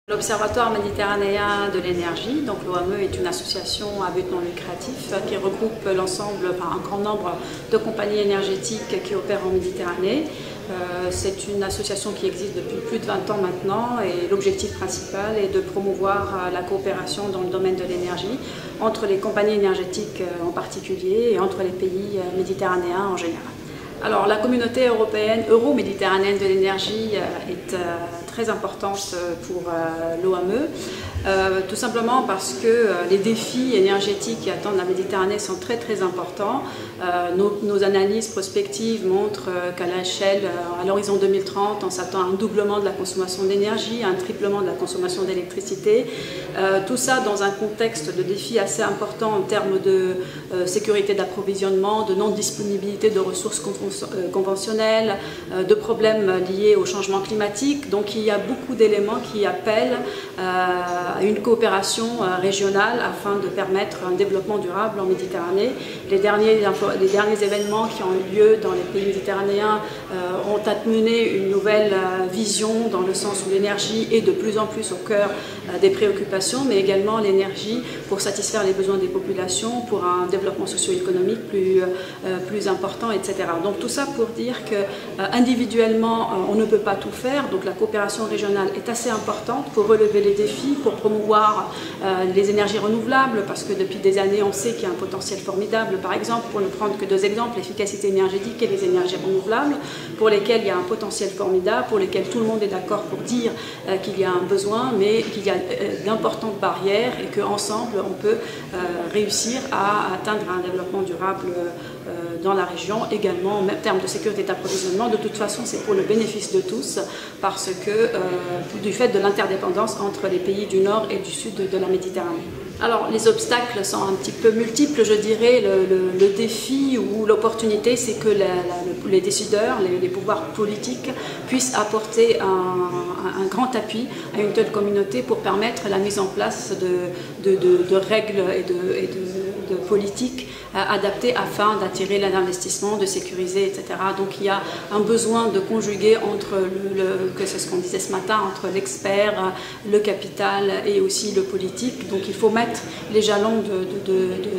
L'Observatoire méditerranéen de l'énergie, donc l'OME, est une association à but non lucratif qui regroupe un grand nombre de compagnies énergétiques qui opèrent en Méditerranée. C'est une association qui existe depuis plus de 20 ans maintenant et l'objectif principal est de promouvoir la coopération dans le domaine de l'énergie entre les compagnies énergétiques en particulier et entre les pays méditerranéens en général. Alors la communauté européenne, euro-méditerranéenne de l'énergie est très importante pour l'OME, tout simplement parce que les défis énergétiques qui attendent la Méditerranée sont très importants. Nos analyses prospectives montrent qu'à l'échelle, à l'horizon 2030, on s'attend à un doublement de la consommation d'énergie, un triplement de la consommation d'électricité. Tout ça dans un contexte de défis assez importants en termes de sécurité d'approvisionnement, de non-disponibilité de ressources conventionnelles, de problèmes liés au changement climatique. Donc il y a beaucoup d'éléments qui appellent à une coopération régionale afin de permettre un développement durable en Méditerranée. Les derniers événements qui ont eu lieu dans les pays méditerranéens ont amené une nouvelle vision dans le sens où l'énergie est de plus en plus au cœur des préoccupations, mais également l'énergie pour satisfaire les besoins des populations, pour un développement socio-économique plus important, etc. Donc tout ça pour dire qu'individuellement, on ne peut pas tout faire, donc la coopération régionale est assez importante pour relever les défis, pour promouvoir les énergies renouvelables, parce que depuis des années, on sait qu'il y a un potentiel formidable. Par exemple, pour ne prendre que deux exemples, l'efficacité énergétique et les énergies renouvelables, pour lesquelles il y a un potentiel formidable, pour lesquels tout le monde est d'accord pour dire qu'il y a un besoin, mais qu'il y a d'importantes barrières et qu'ensemble, on peut réussir à atteindre un développement durable dans la région, également en termes de sécurité d'approvisionnement. De toute façon, c'est pour le bénéfice de tous, parce que du fait de l'interdépendance entre les pays du nord et du sud de la Méditerranée. Alors, les obstacles sont un petit peu multiples, je dirais. Le défi ou l'opportunité, c'est que les décideurs, les pouvoirs politiques puissent apporter un grand appui à une telle communauté pour permettre la mise en place de règles et de politiques adaptées afin d'attirer l'investissement, de sécuriser, etc. Donc il y a un besoin de conjuguer entre, c'est ce qu'on disait ce matin, entre l'expert, le capital et aussi le politique. Donc il faut mettre les jalons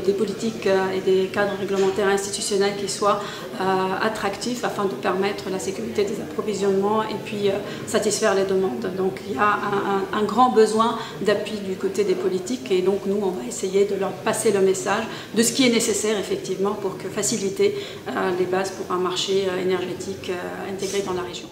des politiques et des cadres réglementaires institutionnels qui soient attractifs afin de permettre la sécurité des approvisionnements et puis satisfaire les demandes. Donc il y a un grand besoin d'appui du côté des politiques et donc nous on va essayer de leur passer le message de ce qui est nécessaire effectivement pour faciliter les bases pour un marché énergétique intégré dans la région.